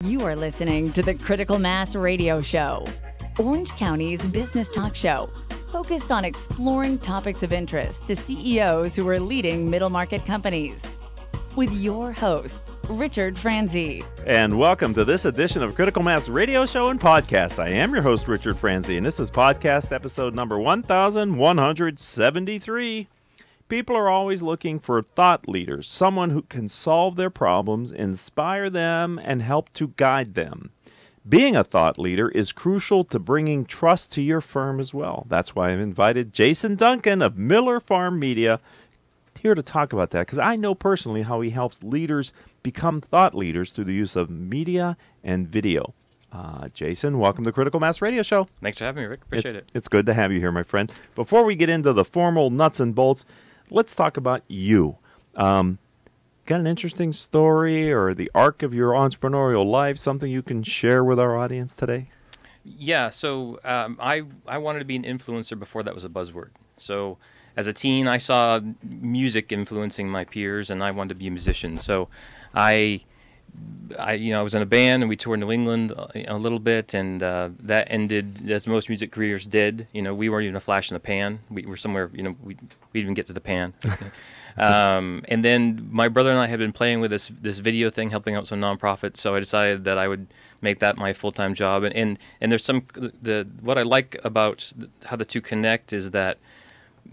You are listening to the Critical Mass Radio Show, Orange County's business talk show, focused on exploring topics of interest to CEOs who are leading middle market companies. With your host, Richard Franzi. And welcome to this edition of Critical Mass Radio Show and Podcast. I am your host, Richard Franzi, and this is podcast episode number 1173. People are always looking for thought leaders, someone who can solve their problems, inspire them, and help to guide them. Being a thought leader is crucial to bringing trust to your firm as well. That's why I've invited Jason Duncan of Miller Farm Media here to talk about that, because I know personally how he helps leaders become thought leaders through the use of media and video. Jason, welcome to Critical Mass Radio Show. Thanks for having me, Rick. Appreciate it. It's good to have you here, my friend. Before we get into the formal nuts and bolts, let's talk about you. Got an interesting story or the arc of your entrepreneurial life, something you can share with our audience today? Yeah, so I wanted to be an influencer before that was a buzzword. So as a teen, I saw music influencing my peers, and I wanted to be a musician. So I was in a band, and we toured New England a little bit, and that ended as most music careers did. You know, we weren't even a flash in the pan. We were somewhere, we didn't even get to the pan. And then my brother and I had been playing with this video thing, helping out some nonprofits. So I decided that I would make that my full-time job. And there's what I like about how the two connect is that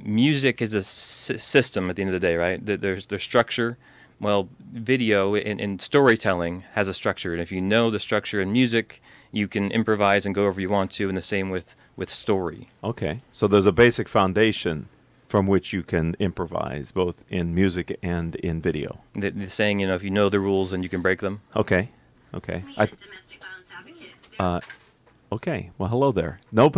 music is a system at the end of the day, right? There's structure. Well, video and storytelling has a structure, and if you know the structure in music, you can improvise and go wherever you want to, and the same with story. Okay, so there's a basic foundation from which you can improvise, both in music and in video. The saying, if you know the rules, then you can break them. Okay. Domestic violence advocate. Okay, well, hello there. No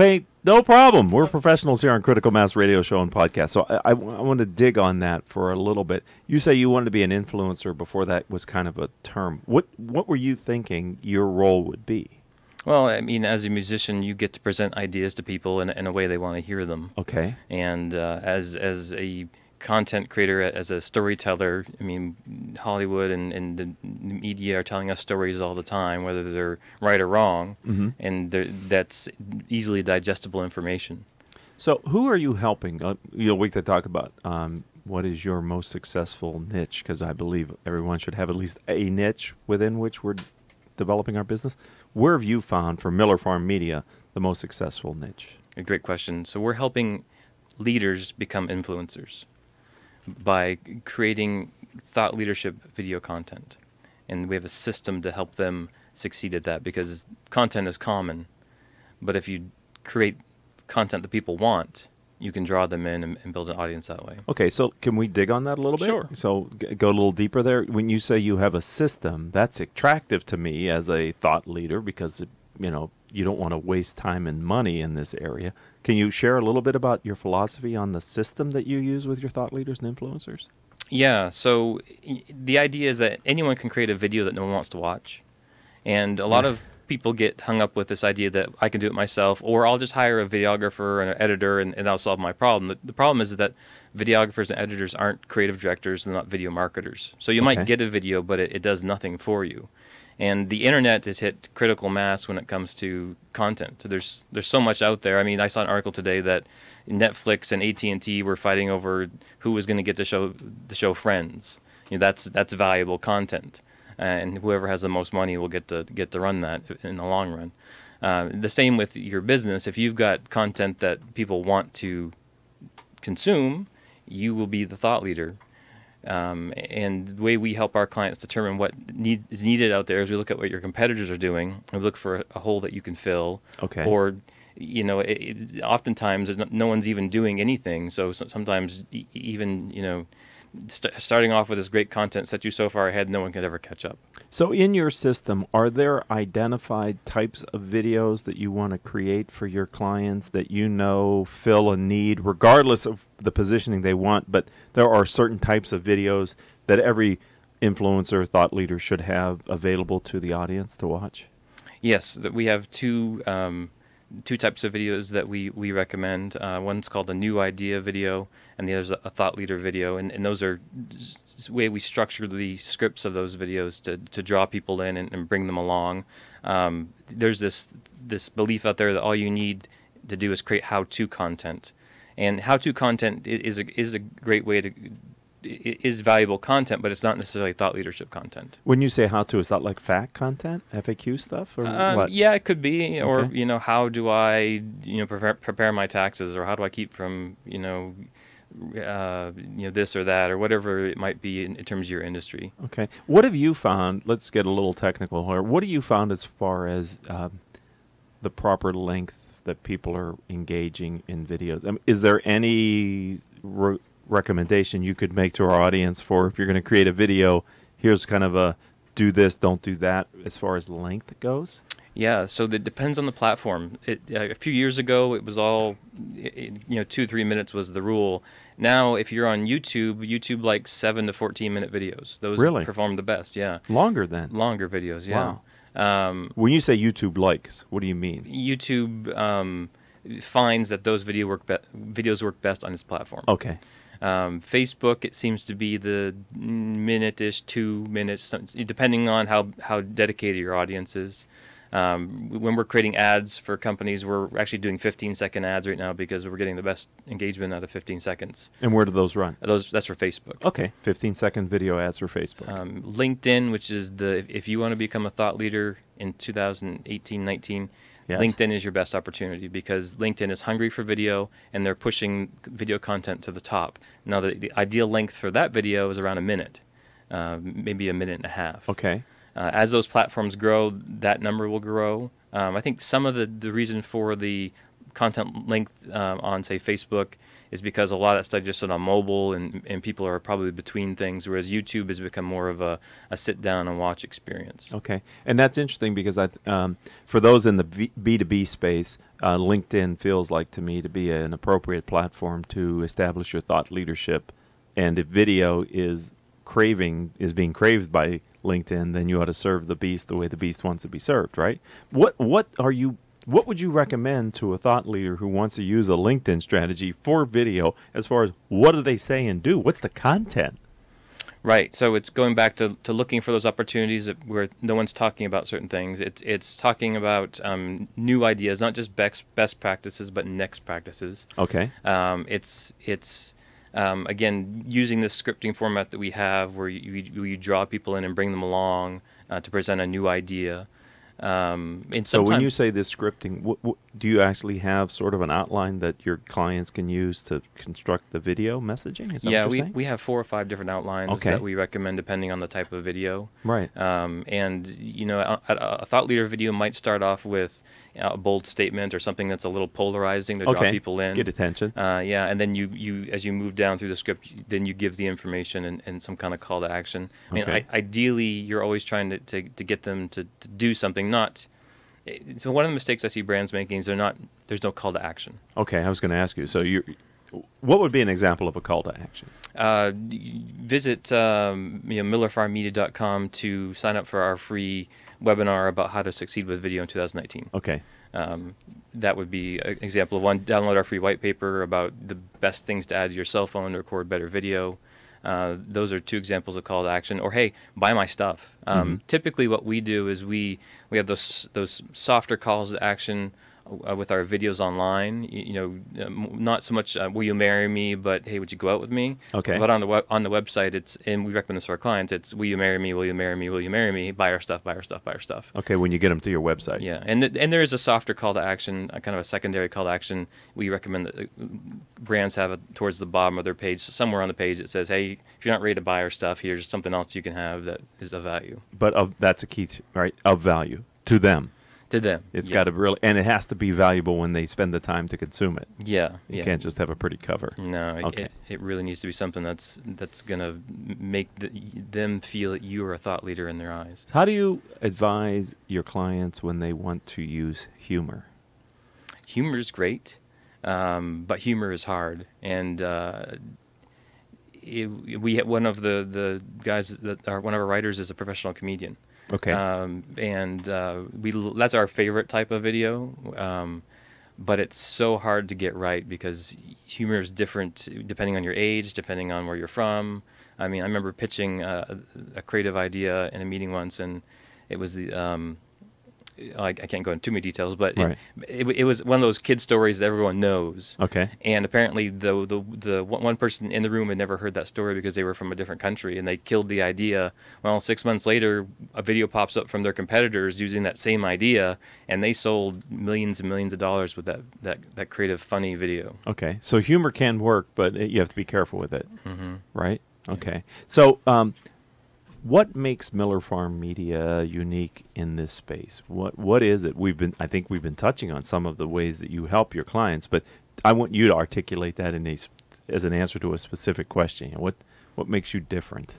problem. We're professionals here on Critical Mass Radio Show and Podcast. So I want to dig on that for a little bit. You say you wanted to be an influencer before that was kind of a term. What were you thinking your role would be? Well, I mean, as a musician, you get to present ideas to people in a way they want to hear them. Okay. And as a content creator, as a storyteller, I mean, Hollywood and the media are telling us stories all the time, whether they're right or wrong, and that's easily digestible information. So who are you helping? We could talk about what is your most successful niche, because I believe everyone should have at least a niche within which we're developing our business. Where have you found, for Miller Farm Media, the most successful niche? A great question. So we're helping leaders become influencers by creating thought leadership video content. And we have a system to help them succeed at that, because content is common. But if you create content that people want, you can draw them in and build an audience that way. Okay, so can we dig on that a little bit? Sure. So go a little deeper there. When you say you have a system, that's attractive to me as a thought leader, because you don't want to waste time and money in this area. Can you share a little bit about your philosophy on the system that you use with your thought leaders and influencers? Yeah, so the idea is that anyone can create a video that no one wants to watch. And a lot of people get hung up with this idea that I can do it myself, or I'll just hire a videographer and an editor and that'll solve my problem. The problem is that videographers and editors aren't creative directors and not video marketers. So you might get a video, but it does nothing for you. And the internet has hit critical mass when it comes to content. So there's so much out there. I mean, I saw an article today that Netflix and AT&T were fighting over who was going to get the show Friends. That's valuable content, and whoever has the most money will get to run that in the long run. The same with your business. If you've got content that people want to consume, you will be the thought leader. And the way we help our clients determine what is needed out there is we look at what your competitors are doing and we look for a hole that you can fill. Okay. Or, oftentimes no one's even doing anything. So sometimes even, starting off with this great content set you so far ahead, no one can ever catch up. So in your system, are there identified types of videos that you want to create for your clients that fill a need, regardless of the positioning they want, but there are certain types of videos that every influencer, thought leader should have available to the audience to watch? Yes, we have two two types of videos that we recommend. One's called a new idea video, and the other's a thought leader video. And those are the way we structure the scripts of those videos to draw people in and bring them along. There's this belief out there that all you need to do is create how-to content, and how-to content is a great way to. It is valuable content, but it's not necessarily thought leadership content. When you say how to, is that like FAQ content, FAQ stuff, or what? Yeah, it could be, or Okay. how do I prepare my taxes, or how do I keep from this or that, or whatever it might be in terms of your industry. Okay. What have you found? Let's get a little technical here. What have you found as far as the proper length that people are engaging in videos? I mean, is there any recommendation you could make to our audience for if you're going to create a video? Here's kind of a do this, don't do that as far as length goes? Yeah, so it depends on the platform. A few years ago, it was all, 2-3 minutes was the rule. Now, if you're on YouTube likes 7 to 14-minute videos. Those Really? perform the best. Yeah, Longer than? longer videos. Yeah. Wow. When you say YouTube likes, what do you mean? YouTube finds that those videos work best on its platform. Okay. Facebook, it seems to be the minute-ish, 2 minutes, depending on how dedicated your audience is. When we're creating ads for companies, we're actually doing 15-second ads right now because we're getting the best engagement out of 15 seconds. And where do those run? That's for Facebook. Okay, 15-second video ads for Facebook. LinkedIn, which is if you want to become a thought leader in 2018-19, Yes. LinkedIn is your best opportunity because LinkedIn is hungry for video and they're pushing video content to the top. Now, the ideal length for that video is around a minute, maybe a minute and a half. Okay. As those platforms grow, that number will grow. I think some of the reason for the content length on, say, Facebook is because a lot of that stuff just on mobile and people are probably between things, whereas YouTube has become more of a sit down and watch experience. Okay, and that's interesting because for those in the B2B space, LinkedIn feels like to me to be an appropriate platform to establish your thought leadership. And if video is being craved by LinkedIn, then you ought to serve the beast the way the beast wants to be served, right? What would you recommend to a thought leader who wants to use a LinkedIn strategy for video as far as what do they say and do? What's the content? Right. So it's going back to looking for those opportunities where no one's talking about certain things. It's talking about new ideas, not just best practices, but next practices. Okay. It's again, using the scripting format that we have where you draw people in and bring them along to present a new idea. So when you say this scripting, what, do you actually have sort of an outline that your clients can use to construct the video messaging? Is that what you're saying? we have 4 or 5 different outlines that we recommend depending on the type of video. Right. And a thought leader video might start off with a bold statement or something that's a little polarizing to draw people in. Get attention. And then you as you move down through the script, then you give the information and some kind of call to action. I mean, ideally, you're always trying to get them to do something. So one of the mistakes I see brands making is there's no call to action. Okay, I was going to ask you. So what would be an example of a call to action? Visit millerfarmmedia.com to sign up for our free webinar about how to succeed with video in 2019. Okay. That would be an example of one. Download our free white paper about the best things to add to your cell phone to record better video. Those are 2 examples of call to action. Or, hey, buy my stuff. Typically what we do is we have those softer calls to action with our videos online. Not so much will you marry me, but hey, would you go out with me? Okay. But on the website, and we recommend this for our clients, it's will you marry me, will you marry me, will you marry me, buy our stuff, buy our stuff, buy our stuff. Okay, when you get them to your website. Yeah, and there is a softer call to action, a kind of a secondary call to action. We recommend that brands have towards the bottom of their page, somewhere on the page it says, hey, if you're not ready to buy our stuff, here's something else you can have that is of value. But that's a key, right? Of value to them. To them. It's got to really, and it has to be valuable when they spend the time to consume it. Yeah. You can't just have a pretty cover. No, it really needs to be something that's going to make them feel that you are a thought leader in their eyes. How do you advise your clients when they want to use humor? Humor is great, but humor is hard. And we have one of the guys that are one of our writers is a professional comedian. Okay. That's our favorite type of video. but it's so hard to get right because humor is different depending on your age, depending on where you're from. I mean, I remember pitching a creative idea in a meeting once, and it was the I can't go into too many details, but Right. it was one of those kid stories that everyone knows. Okay. And apparently, the one person in the room had never heard that story because they were from a different country, and they killed the idea. Well, 6 months later, a video pops up from their competitors using that same idea, and they sold millions and millions of dollars with that creative, funny video. Okay. So humor can work, but you have to be careful with it. Mm-hmm. Right? Okay. So what makes Miller Farm Media unique in this space? What is it? I think we've been touching on some of the ways that you help your clients, but I want you to articulate that as an answer to a specific question. What makes you different?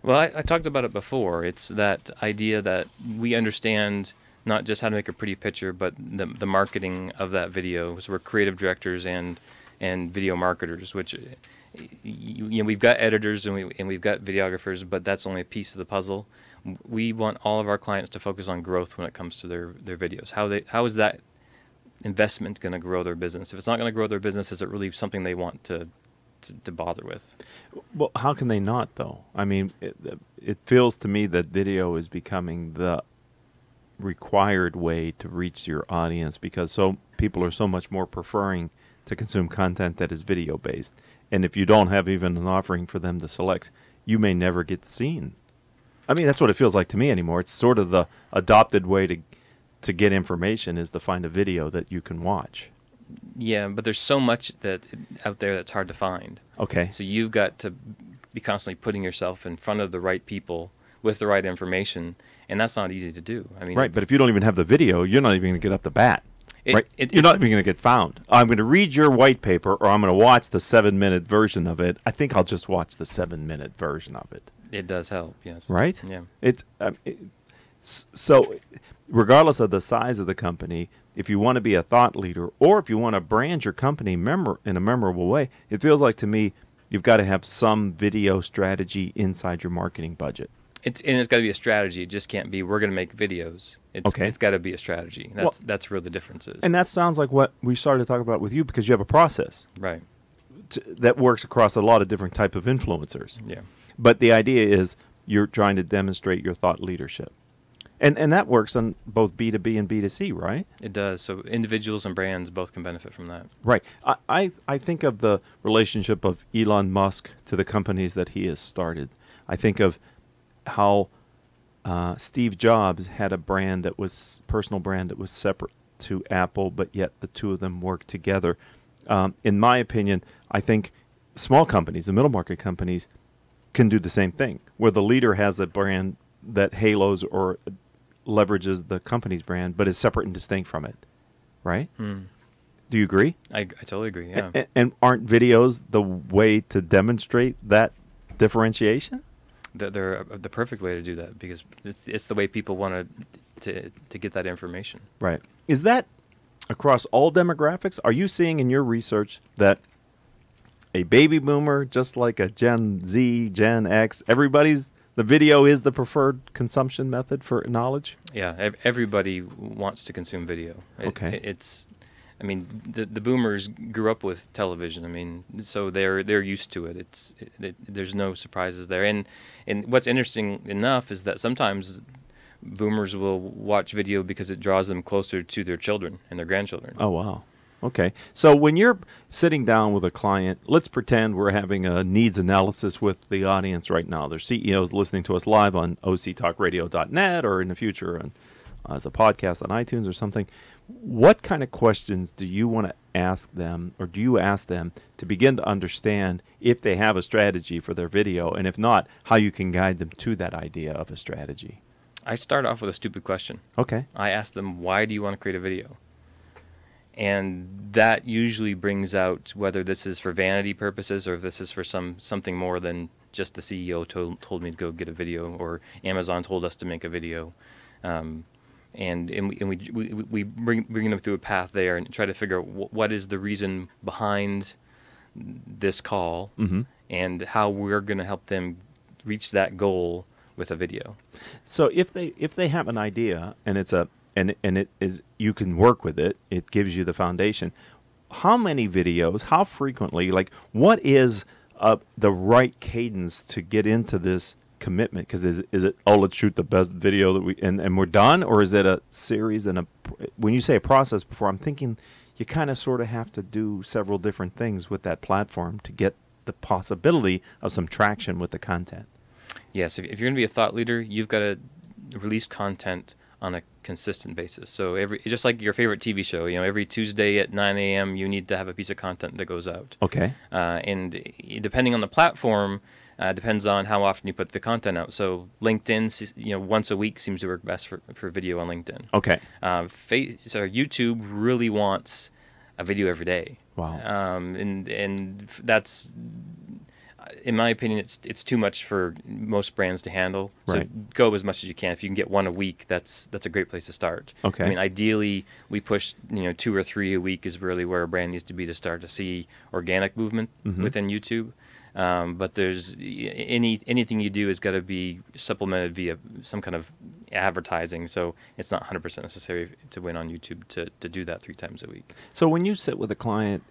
Well, I talked about it before. It's that idea that we understand not just how to make a pretty picture, but the marketing of that video. So we're creative directors and video marketers, which we've got editors and we've got videographers, but that's only a piece of the puzzle. We want all of our clients to focus on growth when it comes to their videos. How is that investment going to grow their business? If it's not going to grow their business, is it really something they want to bother with? Well, how can they not, though? I mean, it feels to me that video is becoming the required way to reach your audience because people are so much more preferring to consume content that is video based. And if you don't have even an offering for them to select, you may never get seen. I mean, that's what it feels like to me anymore. It's sort of the adopted way to get information is to find a video that you can watch. Yeah, but there's so much out there that's hard to find. Okay. So you've got to be constantly putting yourself in front of the right people with the right information, and that's not easy to do. I mean, right, but if you don't even have the video, you're not even going to get up to bat. Right? You're not even going to get found. I'm going to read your white paper, or I'm going to watch the 7-minute version of it. I think I'll just watch the 7-minute version of it. It does help, yes. Right? Yeah. So, regardless of the size of the company, if you want to be a thought leader, or if you want to brand your company in a memorable way, it feels like to me you've got to have some video strategy inside your marketing budget. It's got to be a strategy. It just can't be we're going to make videos. It's got to be a strategy. That's where the difference is. And that sounds like what we started to talk about with you because you have a process. Right. That works across a lot of different type of influencers. Yeah. But the idea is you're trying to demonstrate your thought leadership. And that works on both B2B and B2C, right? It does. So individuals and brands both can benefit from that. Right. I think of the relationship of Elon Musk to the companies that he has started. I think of how Steve Jobs had a personal brand that was separate to Apple, but yet the two of them worked together. In my opinion, I think small companies, the middle market companies, can do the same thing, where the leader has a brand that halos or leverages the company's brand, but is separate and distinct from it. Right? Mm. Do you agree? I totally agree, yeah. And aren't videos the way to demonstrate that differentiation? They're the perfect way to do that because it's the way people want to get that information. Right. Is that across all demographics? Are you seeing in your research that a baby boomer, just like a Gen Z, Gen X, the video is the preferred consumption method for knowledge? Yeah, everybody wants to consume video. Okay. I mean, the boomers grew up with television. I mean, so they're used to it. There's no surprises there. And what's interesting enough is that sometimes boomers will watch video because it draws them closer to their children and their grandchildren. Oh, wow. Okay. So when you're sitting down with a client, let's pretend we're having a needs analysis with the audience right now. There's CEOs listening to us live on octalkradio.net or in the future as a podcast on iTunes or something. What kind of questions do you want to ask them, or do you ask them to begin to understand if they have a strategy for their video, and if not, how you can guide them to that idea of a strategy? I start off with a stupid question. Okay. I ask them, why do you want to create a video? And that usually brings out whether this is for vanity purposes or if this is for something more than just the CEO told me to go get a video, or Amazon told us to make a video. And we bring them through a path there and try to figure out what is the reason behind this call, mm-hmm. and how we're going to help them reach that goal with a video. So if they have an idea and it's a and it is, you can work with it. It gives you the foundation. How many videos? How frequently? Like, what is the right cadence to get into this commitment? Because is it, oh, let's shoot the best video that we and we're done, or is it a series and a? When you say a process before, I'm thinking you kind of sort of have to do several different things with that platform to get the possibility of some traction with the content. Yes, if you're going to be a thought leader, you've got to release content on a consistent basis. So just like your favorite TV show, every Tuesday at 9 a.m. you need to have a piece of content that goes out. Okay. And depending on the platform, depends on how often you put the content out. So LinkedIn, once a week seems to work best for video on LinkedIn. Okay. So YouTube really wants a video every day. Wow. And that's, in my opinion, it's too much for most brands to handle. So Right. go as much as you can. If you can get one a week, that's a great place to start. Okay. I mean, ideally, we push 2 or 3 a week is really where a brand needs to be to start to see organic movement within YouTube. But there's anything you do has got to be supplemented via some kind of advertising. So it's not 100% necessary to win on YouTube to do that 3 times a week. So when you sit with a client,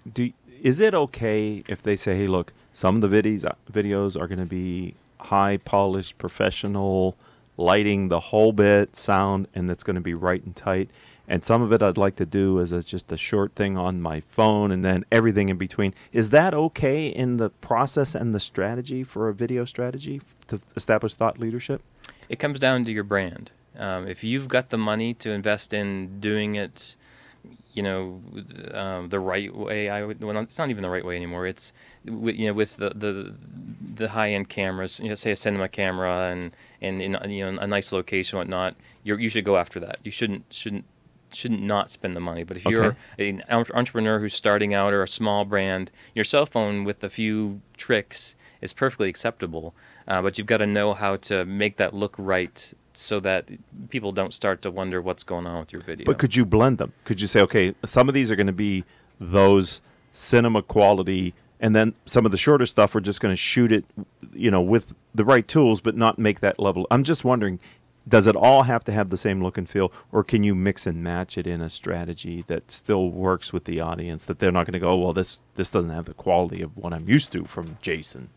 is it okay if they say, hey, look, some of the videos are going to be high polished, professional, lighting the whole bit, sound, and it's going to be right and tight. And some of it I'd like to do as just a short thing on my phone, and then everything in between. Is that okay in the process and the strategy for a video strategy to establish thought leadership? It comes down to your brand. If you've got the money to invest in doing it, the right way, well, it's not even the right way anymore. It's with the high-end cameras, say a cinema camera and in a nice location, whatnot. You should go after that. You shouldn't not spend the money. But if you're an entrepreneur who's starting out or a small brand, your cell phone with a few tricks is perfectly acceptable. But you've got to know how to make that look right so that people don't start to wonder what's going on with your video. But could you blend them? Could you say, okay, some of these are going to be those cinema quality, and then some of the shorter stuff we're just going to shoot it, with the right tools, but not make that level. I'm just wondering, does it all have to have the same look and feel, or can you mix and match it in a strategy that still works with the audience, that they're not going to go, oh, well, this doesn't have the quality of what I'm used to from Jason?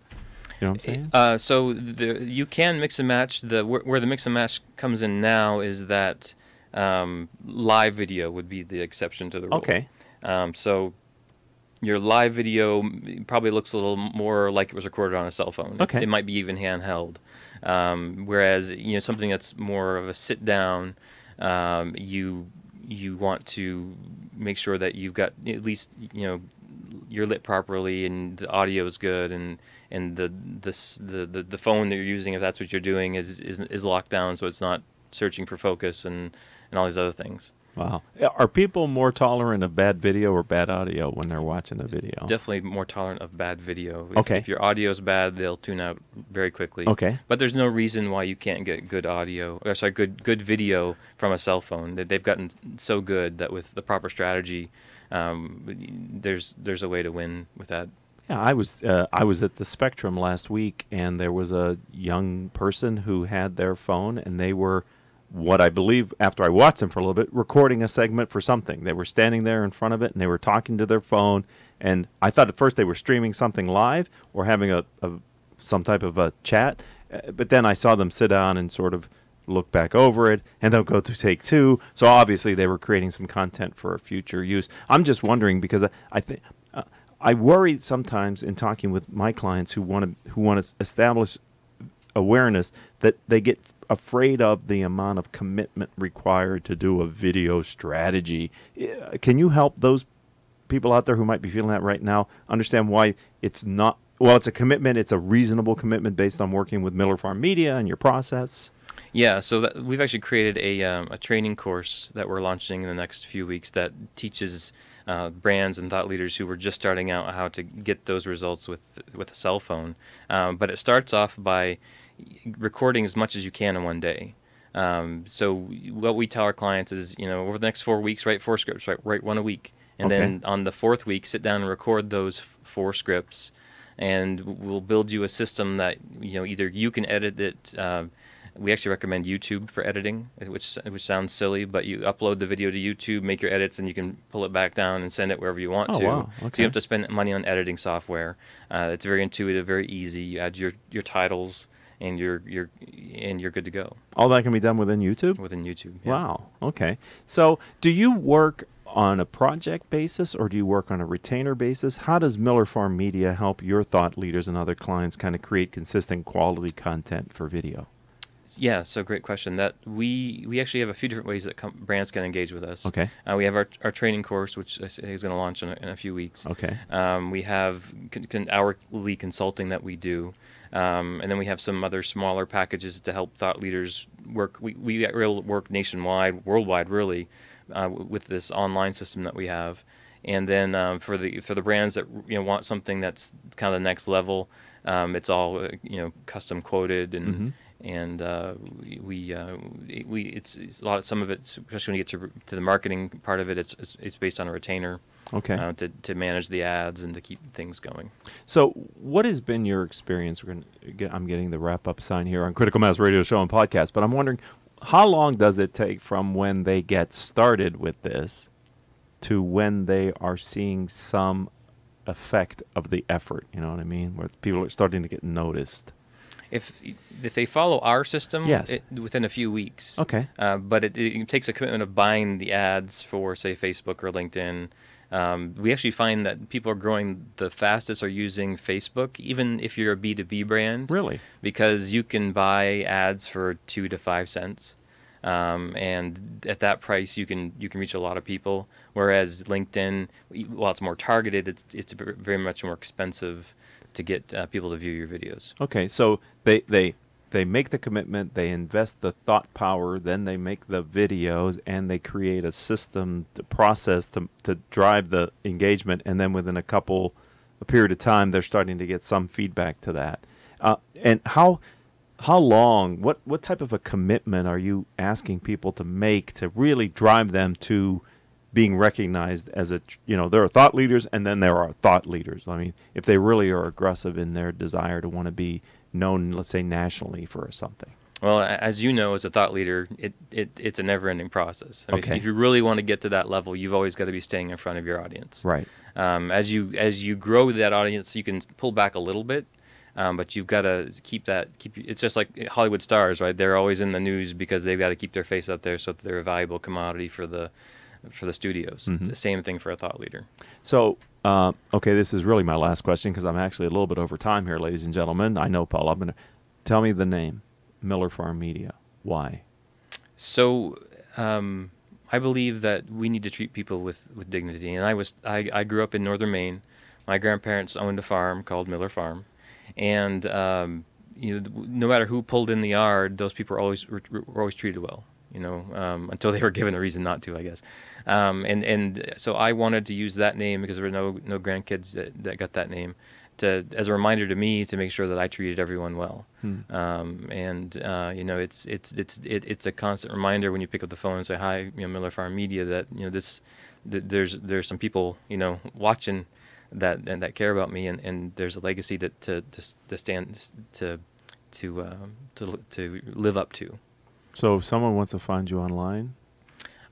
You know what I'm saying? So you can mix and match. Where the mix and match comes in now is that live video would be the exception to the rule. Okay. So your live video probably looks a little more like it was recorded on a cell phone. Okay. It might be even handheld. Whereas something that's more of a sit down, you want to make sure that you've got at least you're lit properly and the audio is good and the phone that you're using, if that's what you're doing, is locked down, so it's not searching for focus and all these other things. Wow. Are people more tolerant of bad video or bad audio when they're watching a video? Definitely more tolerant of bad video. If your audio is bad, they'll tune out very quickly. Okay. But there's no reason why you can't get good good video from a cell phone. They've gotten so good that with the proper strategy, there's a way to win with that. Yeah, I was at the Spectrum last week, and there was a young person who had their phone, and they were, what I believe, after I watched them for a little bit, recording a segment for something. They were standing there in front of it, and they were talking to their phone, and I thought at first they were streaming something live or having some type of a chat, but then I saw them sit down and sort of look back over it, and they'll go to take 2. So obviously they were creating some content for future use. I'm just wondering, because I think I worry sometimes in talking with my clients who want to establish awareness that they get afraid of the amount of commitment required to do a video strategy. Can you help those people out there who might be feeling that right now understand why it's not, well, it's a commitment, it's a reasonable commitment based on working with Miller Farm Media and your process? Yeah, so we've actually created a training course that we're launching in the next few weeks that teaches brands and thought leaders who were just starting out how to get those results with a cell phone. But it starts off by recording as much as you can in one day. So what we tell our clients is, over the next 4 weeks, write 4 scripts, write 1 a week. And then on the 4th week, sit down and record those 4 scripts. And we'll build you a system that, either you can edit it We actually recommend YouTube for editing, which sounds silly, but you upload the video to YouTube, make your edits, and you can pull it back down and send it wherever you want to. Wow. Okay. So you don't have to spend money on editing software. It's very intuitive, very easy. You add your titles, and you're good to go. All that can be done within YouTube? Within YouTube. Yeah. Wow. Okay. So do you work on a project basis or do you work on a retainer basis? How does Miller Farm Media help your thought leaders and other clients kind of create consistent quality content for video? Yeah, so great question. That we actually have a few different ways that brands can engage with us. Okay. We have our training course, which is going to launch in a few weeks. Okay. We have hourly consulting that we do. And then we have some other smaller packages to help thought leaders work. We work nationwide, worldwide, really, with this online system that we have. And then for the brands that want something that's kind of the next level, it's all custom quoted and and it's a lot. Some of it, especially when you get to the marketing part of it, it's based on a retainer. Okay. To manage the ads and to keep things going. So what has been your experience? I'm getting the wrap-up sign here on Critical Mass Radio Show and Podcast, but I'm wondering, how long does it take from when they get started with this to when they are seeing some effect of the effort? You know what I mean? Where people are starting to get noticed. If they follow our system, yes, within a few weeks. Okay. But it takes a commitment of buying the ads for, say, Facebook or LinkedIn. We actually find that people are growing the fastest are using Facebook, even if you're a B2B brand. Really? Because you can buy ads for 2 to 5 cents. And at that price, you can reach a lot of people. Whereas LinkedIn, while it's more targeted, it's very much more expensive to get people to view your videos. Okay, so they make the commitment, they invest the thought power, then they make the videos, and they create a system, to process to drive the engagement, and then within a period of time, they're starting to get some feedback to that. And how long, what type of a commitment are you asking people to make to really drive them to being recognized as there are thought leaders, and then there are thought leaders? I mean, if they really are aggressive in their desire to want to be known, let's say, nationally for something. Well, as you know, as a thought leader, it's a never-ending process. I mean, if you really want to get to that level, you've always got to be staying in front of your audience. Right. As you grow that audience, you can pull back a little bit, but you've got to keep. It's just like Hollywood stars, right? They're always in the news because they've got to keep their face out there so that they're a valuable commodity for the studios. It's the same thing for a thought leader. So. Okay, this is really my last question because I'm actually a little bit over time here, ladies and gentlemen. I know, Paul. Tell me the name, Miller Farm Media. Why? So, I believe that we need to treat people with dignity. And I grew up in northern Maine. My grandparents owned a farm called Miller Farm, and no matter who pulled in the yard, those people were always treated well. Until they were given a reason not to, I guess. And so I wanted to use that name because there were no grandkids that got that name, as a reminder to me to make sure that I treated everyone well. It's a constant reminder when you pick up the phone and say, "Hi, Miller Farm Media," that there's some people watching that care about me, and there's a legacy to live up to. So if someone wants to find you online?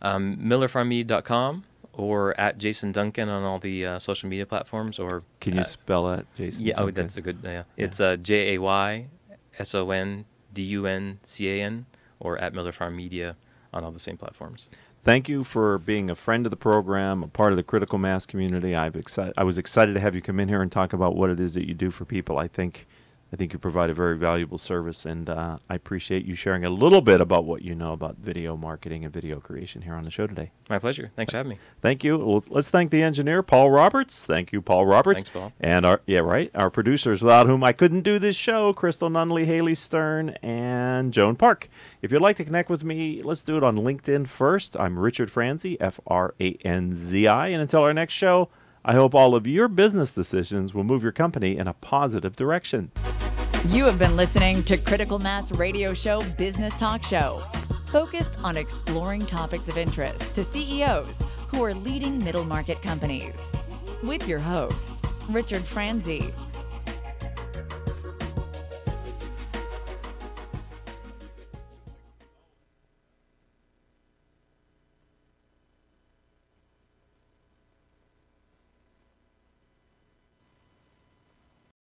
MillerFarmMedia.com or at Jason Duncan on all the social media platforms. Or can you spell that, Jason? Yeah, Duncan? That's a good, yeah. It's JaysonDuncan or at Miller Farm Media on all the same platforms. Thank you for being a friend of the program, a part of the Critical Mass community. I was excited to have you come in here and talk about what it is that you do for people. I think you provide a very valuable service, and I appreciate you sharing a little bit about what you know about video marketing and video creation here on the show today. My pleasure. Thanks for having me. Thank you. Well, let's thank the engineer, Paul Roberts. Thank you, Paul Roberts. Thanks, Paul. And our producers, without whom I couldn't do this show, Crystal Nunley, Haley Stern, and Joan Park. If you'd like to connect with me, let's do it on LinkedIn first. I'm Richard Franzi, Franzi. And until our next show, I hope all of your business decisions will move your company in a positive direction. You have been listening to Critical Mass Radio Show Business Talk Show, focused on exploring topics of interest to CEOs who are leading middle market companies. With your host, Richard Franzi.